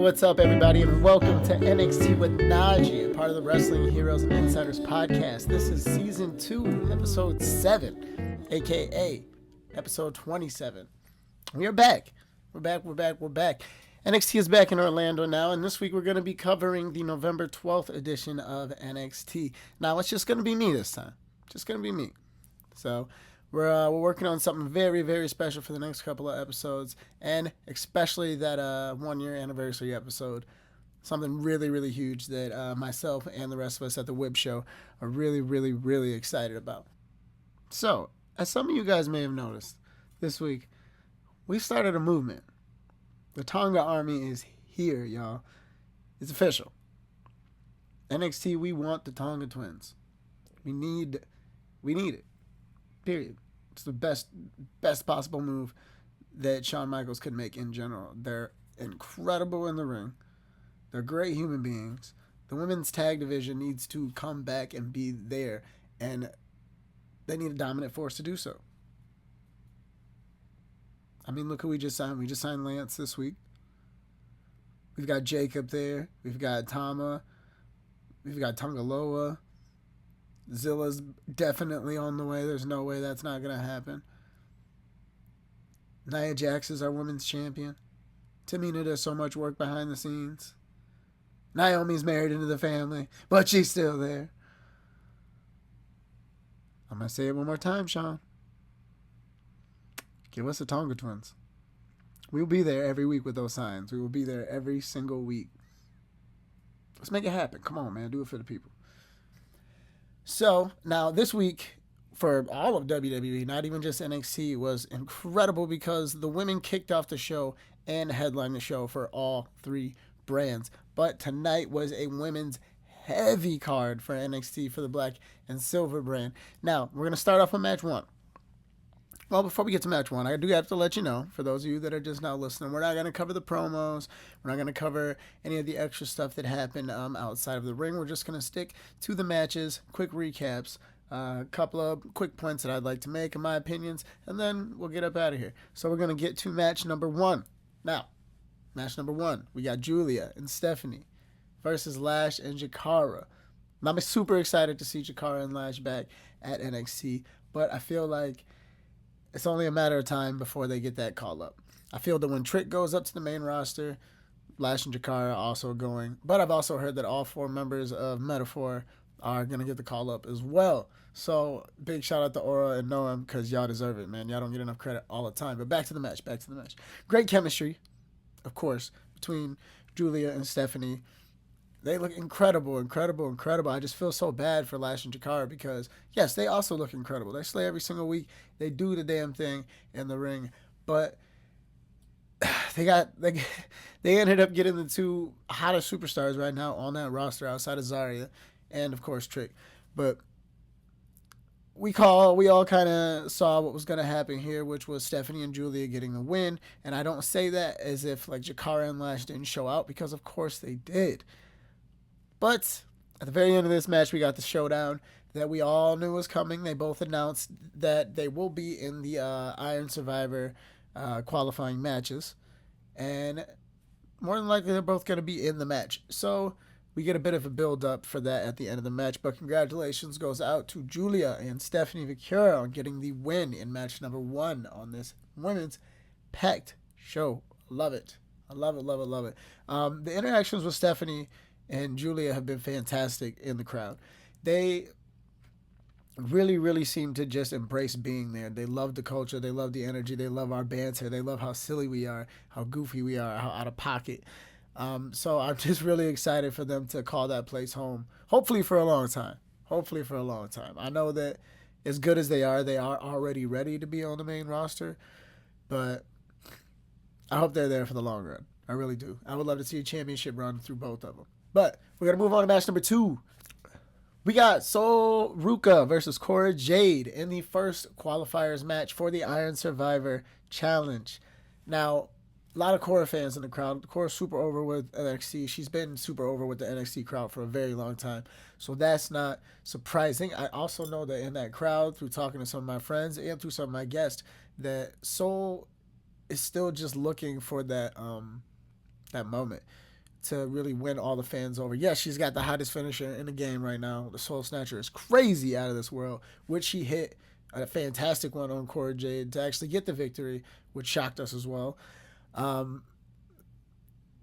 what's up, everybody, and welcome to NXT with Najee, a part of the Wrestling Heroes and Insiders podcast. This is Season 2, Episode 7, a.k.a. Episode 27. We are back. We're back. NXT is back in Orlando now, and this week we're going to be covering the November 12th edition of NXT. Now, it's just going to be me this time. Just going to be me. So, we're working on something very, very special for the next couple of episodes, and especially that 1-year anniversary episode. Something really, really huge that myself and the rest of us at the Whip Show are really, really, really excited about. So, as some of you guys may have noticed, this week we started a movement. The Tonga Army is here, y'all. It's official. NXT, we want the Tonga Twins. We need it. Period. It's the best possible move that Shawn Michaels could make in general. They're incredible in the ring. They're great human beings. The women's tag division needs to come back and be there, and they need a dominant force to do so. I mean, look who we just signed. We just signed Lance this week. We've got Jacob there. We've got Tama. We've got Tongaloa. Zilla's definitely on the way. There's no way that's not going to happen. Nia Jax is our women's champion. Tamina does so much work behind the scenes. Naomi's married into the family, but she's still there. I'm going to say it one more time, Sean. Give us the Tonga Twins. We'll be there every week with those signs. We will be there every single week. Let's make it happen. Come on, man. Do it for the people. So, now this week, for all of WWE, not even just NXT, was incredible because the women kicked off the show and headlined the show for all three brands. But tonight was a women's heavy card for NXT for the Black and Silver brand. Now, we're going to start off with match 1. Well, before we get to match 1, I do have to let you know, for those of you that are just now listening, we're not going to cover the promos. We're not going to cover any of the extra stuff that happened outside of the ring. We're just going to stick to the matches, quick recaps, a couple of quick points that I'd like to make, in my opinions, and then we'll get up out of here. So we're going to get to match number 1. Now, match number 1, we got Julia and Stephanie versus Lash and Jakara. Now, I'm super excited to see Jakara and Lash back at NXT, but I feel like it's only a matter of time before they get that call up. I feel that when Trick goes up to the main roster, Lash and Jakara are also going. But I've also heard that all 4 members of Metaphor are going to get the call up as well. So big shout out to Aura and Noam because y'all deserve it, man. Y'all don't get enough credit all the time. But back to the match. Great chemistry, of course, between Julia and Stephanie. They look incredible. I just feel so bad for Lash and Jakara because, yes, they also look incredible. They slay every single week. They do the damn thing in the ring. But they ended up getting the 2 hottest superstars right now on that roster outside of Zarya and, of course, Trick. But we all kind of saw what was going to happen here, which was Stephanie and Julia getting the win. And I don't say that as if, like, Jakara and Lash didn't show out because, of course, they did. But at the very end of this match, we got the showdown that we all knew was coming. They both announced that they will be in the Iron Survivor qualifying matches. And more than likely, they're both going to be in the match. So we get a bit of a build-up for that at the end of the match. But congratulations goes out to Julia and Stephanie Vicura on getting the win in match number 1 on this women's packed show. Love it. I love it. The interactions with Stephanie and Julia have been fantastic in the crowd. They really, really seem to just embrace being there. They love the culture. They love the energy. They love our banter. They love how silly we are, how goofy we are, how out of pocket. So I'm just really excited for them to call that place home, hopefully for a long time. I know that as good as they are already ready to be on the main roster, but I hope they're there for the long run. I really do. I would love to see a championship run through both of them. But we're going to move on to match number 2. We got Sol Ruka versus Cora Jade in the first qualifiers match for the Iron Survivor Challenge. Now, a lot of Cora fans in the crowd. Cora's super over with NXT. She's been super over with the NXT crowd for a very long time. So that's not surprising. I also know that in that crowd, through talking to some of my friends and through some of my guests, that Sol is still just looking for that moment. to really win all the fans over. Yes, she's got the hottest finisher in the game right now. The Soul Snatcher is crazy out of this world, which she hit a fantastic one on Cora Jade to actually get the victory, which shocked us as well. Um,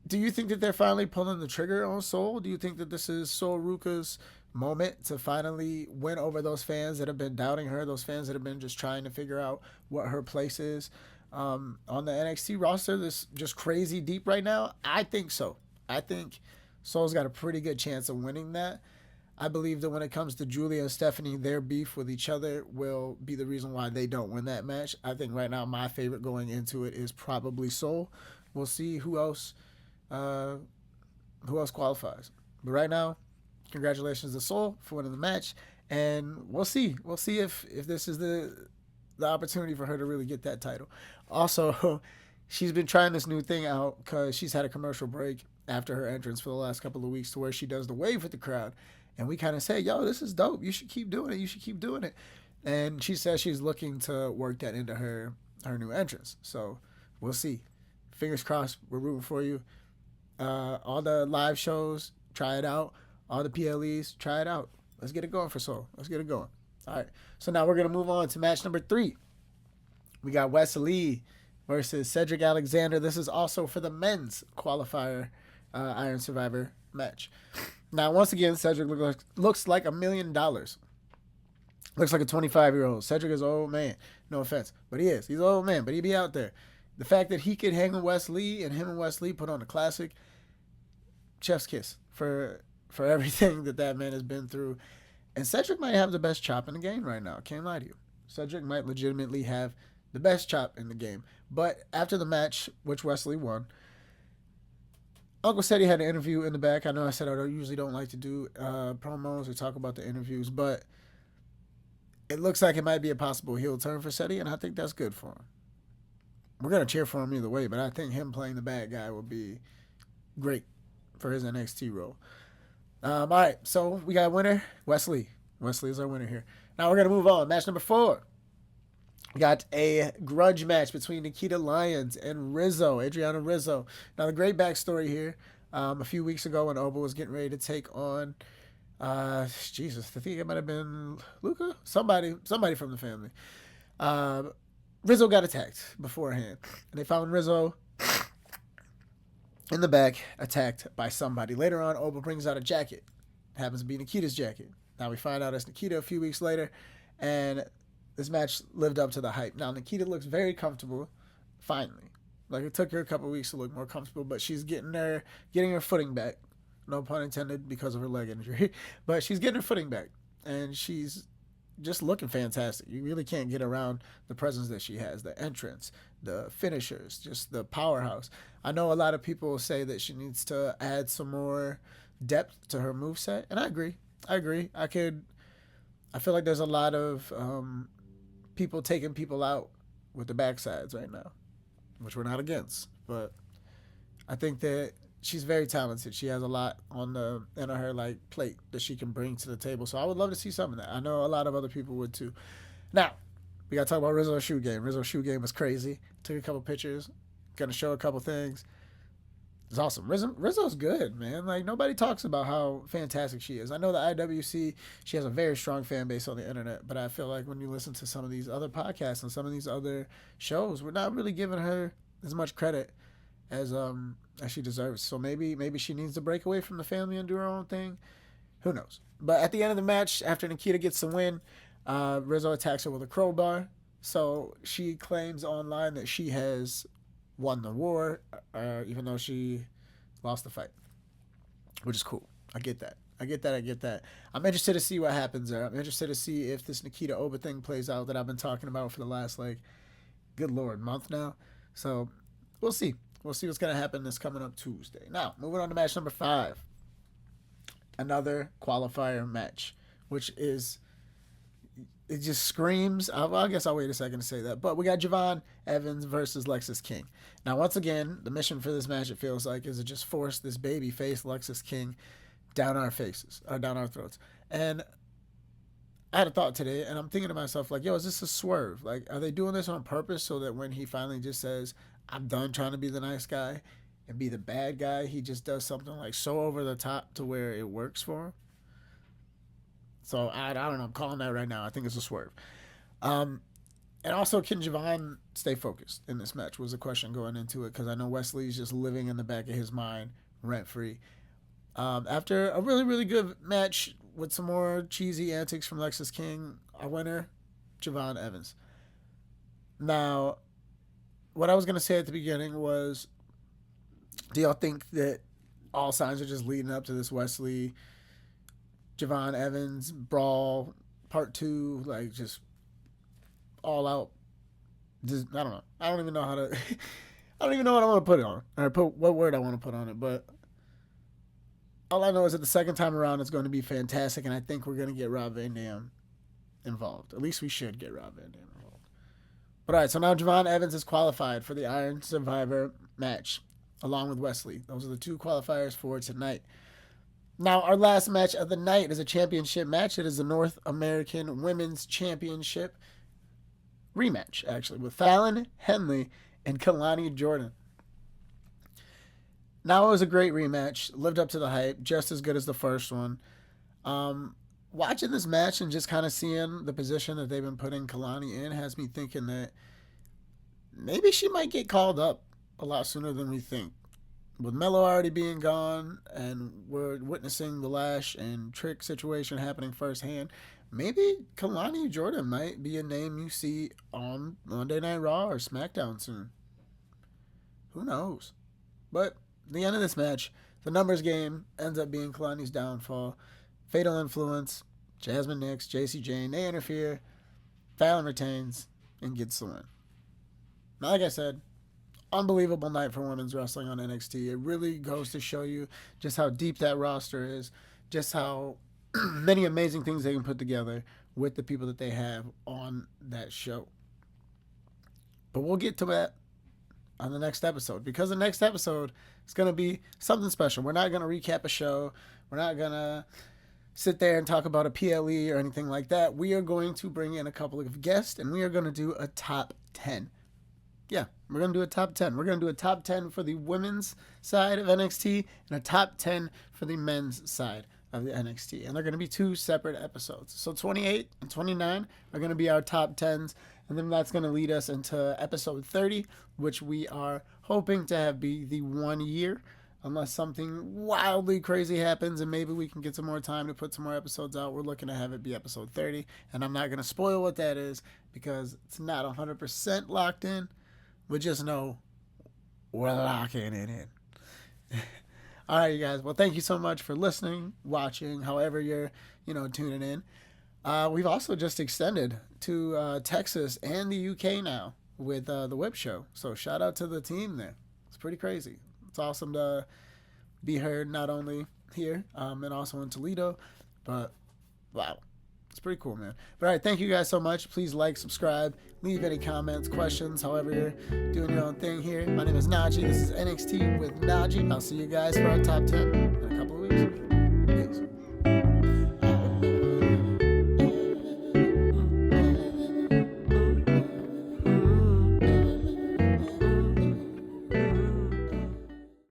do you think that they're finally pulling the trigger on Soul? Do you think that this is Soul Ruka's moment to finally win over those fans that have been doubting her, those fans that have been just trying to figure out what her place is on the NXT roster that's just crazy deep right now? I think so. I think Soul's got a pretty good chance of winning that. I believe that when it comes to Julia and Stephanie, their beef with each other will be the reason why they don't win that match. I think right now my favorite going into it is probably Soul. We'll see uh, who else qualifies. But right now, congratulations to Soul for winning the match, and we'll see. We'll see if this is the opportunity for her to really get that title. Also, she's been trying this new thing out because she's had a commercial break after her entrance for the last couple of weeks to where she does the wave with the crowd. And we kind of say, yo, this is dope. You should keep doing it. You should keep doing it. And she says she's looking to work that into her new entrance. So we'll see. Fingers crossed. We're rooting for you. All the live shows, try it out. All the PLEs, try it out. Let's get it going for Soul. Let's get it going. All right. So now we're going to move on to match number 3. We got Wes Lee versus Cedric Alexander. This is also for the men's qualifier Iron Survivor match. Now, once again, Cedric looks like $1 million. Looks like a 25-year-old. Cedric is an old man. No offense. But he is. He's an old man, but he be out there. The fact that he could hang with Wes Lee and him and Wes Lee put on a classic, chef's kiss for everything that man has been through. And Cedric might have the best chop in the game right now. Can't lie to you. Cedric might legitimately have the best chop in the game. But after the match, which Wes Lee won, Uncle said he had an interview in the back. I know I said I usually don't like to do promos or talk about the interviews, but it looks like it might be a possible heel turn for Cedric, and I think that's good for him. We're going to cheer for him either way, but I think him playing the bad guy would be great for his NXT role. All right, so we got a winner, Wes Lee. Wes Lee is our winner here. Now we're going to move on. Match number 4. We got a grudge match between Nikita Lyons and Adriana Rizzo. Now, the great backstory here, a few weeks ago when Oba was getting ready to take on, Jesus, I think it might have been Luca? Somebody from the family. Rizzo got attacked beforehand. And they found Rizzo in the back, attacked by somebody. Later on, Oba brings out a jacket. It happens to be Nikita's jacket. Now we find out it's Nikita a few weeks later, and this match lived up to the hype. Now, Nikita looks very comfortable, finally. Like, it took her a couple weeks to look more comfortable, but she's getting her footing back. No pun intended, because of her leg injury. But she's getting her footing back, and she's just looking fantastic. You really can't get around the presence that she has, the entrance, the finishers, just the powerhouse. I know a lot of people say that she needs to add some more depth to her moveset, and I agree. I feel like there's a lot of people taking people out with the backsides right now, which we're not against. But I think that she's very talented. She has a lot on her like plate that she can bring to the table. So I would love to see some of that. I know a lot of other people would too. Now, we got to talk about Rizzo's shoe game. Rizzo's shoe game was crazy. Took a couple pictures. Going to show a couple things. It's awesome. Rizzo's good, man. Like, nobody talks about how fantastic she is. I know the IWC, she has a very strong fan base on the internet, but I feel like when you listen to some of these other podcasts and some of these other shows, we're not really giving her as much credit as she deserves. So maybe she needs to break away from the family and do her own thing. Who knows? But at the end of the match, after Nikita gets the win, Rizzo attacks her with a crowbar. So she claims online that she has won the war, even though she lost the fight, which is cool. I get that. I'm interested to see what happens there. I'm interested to see if this Nikita Oba thing plays out that I've been talking about for the last, good Lord, month now. So we'll see. We'll see what's going to happen this coming up Tuesday. Now, moving on to match number 5. Another qualifier match, which is, it just screams. I guess I'll wait a second to say that. But we got Javon Evans versus Lexis King. Now, once again, the mission for this match, it feels like, is to just force this baby face Lexis King down our faces, or down our throats. And I had a thought today, and I'm thinking to myself, is this a swerve? Like, are they doing this on purpose so that when he finally just says, I'm done trying to be the nice guy, and be the bad guy. He just does something like so over the top to where it works for him. So I don't know. I'm calling that right now. I think it's a swerve. And also, can Javon stay focused in this match was a question going into it, because I know Wesley's just living in the back of his mind rent free. After a really, really good match with some more cheesy antics from Lexus King, our winner, Javon Evans. Now, what I was going to say at the beginning was, do y'all think that all signs are just leading up to this Wesley Javon Evans brawl part 2, like just all out? Just, I don't know. I don't even know how to. I don't even know what I want to put it on, or put what word I want to put on it. But all I know is that the second time around it's going to be fantastic, and I think we're going to get Rob Van Dam involved. At least we should get Rob Van Dam involved. But all right, so now Javon Evans is qualified for the Iron Survivor match, along with Wesley. Those are the 2 qualifiers for tonight. Now, our last match of the night is a championship match. It is the North American Women's Championship rematch, actually, with Fallon Henley and Kalani Jordan. Now, it was a great rematch. Lived up to the hype, just as good as the first one. Watching this match and just kind of seeing the position that they've been putting Kalani in has me thinking that maybe she might get called up a lot sooner than we think. With Melo already being gone and we're witnessing the Lash and Trick situation happening firsthand, maybe Kalani Jordan might be a name you see on Monday Night Raw or SmackDown soon. Who knows? But at the end of this match, the numbers game ends up being Kalani's downfall. Fatal Influence, Jasmine Nix, JC Jane, they interfere. Fallon retains and gets the win. Now, like I said, unbelievable night for women's wrestling on NXT. It really goes to show you just how deep that roster is, just how many amazing things they can put together with the people that they have on that show. But we'll get to that on the next episode, because the next episode is going to be something special. We're not going to recap a show. We're not going to sit there and talk about a PLE or anything like that. We are going to bring in a couple of guests, and we are going to do a top 10. Yeah, we're going to do a top 10. We're going to do a top 10 for the women's side of NXT and a top 10 for the men's side of the NXT. And they're going to be 2 separate episodes. So 28 and 29 are going to be our top 10s. And then that's going to lead us into episode 30, which we are hoping to have be the 1 year, unless something wildly crazy happens and maybe we can get some more time to put some more episodes out. We're looking to have it be episode 30. And I'm not going to spoil what that is because it's not 100% locked in. We just know we're locking it in. All right, you guys. Well, thank you so much for listening, watching, however you're, tuning in. We've also just extended to Texas and the UK now with the Whip Show. So shout out to the team there. It's pretty crazy. It's awesome to be heard not only here and also in Toledo, but wow. It's pretty cool, man. But all right, thank you guys so much. Please like, subscribe, leave any comments, questions, however you're doing your own thing here. My name is Najee. This is NXT with Najee. I'll see you guys for our top 10 in a couple of weeks.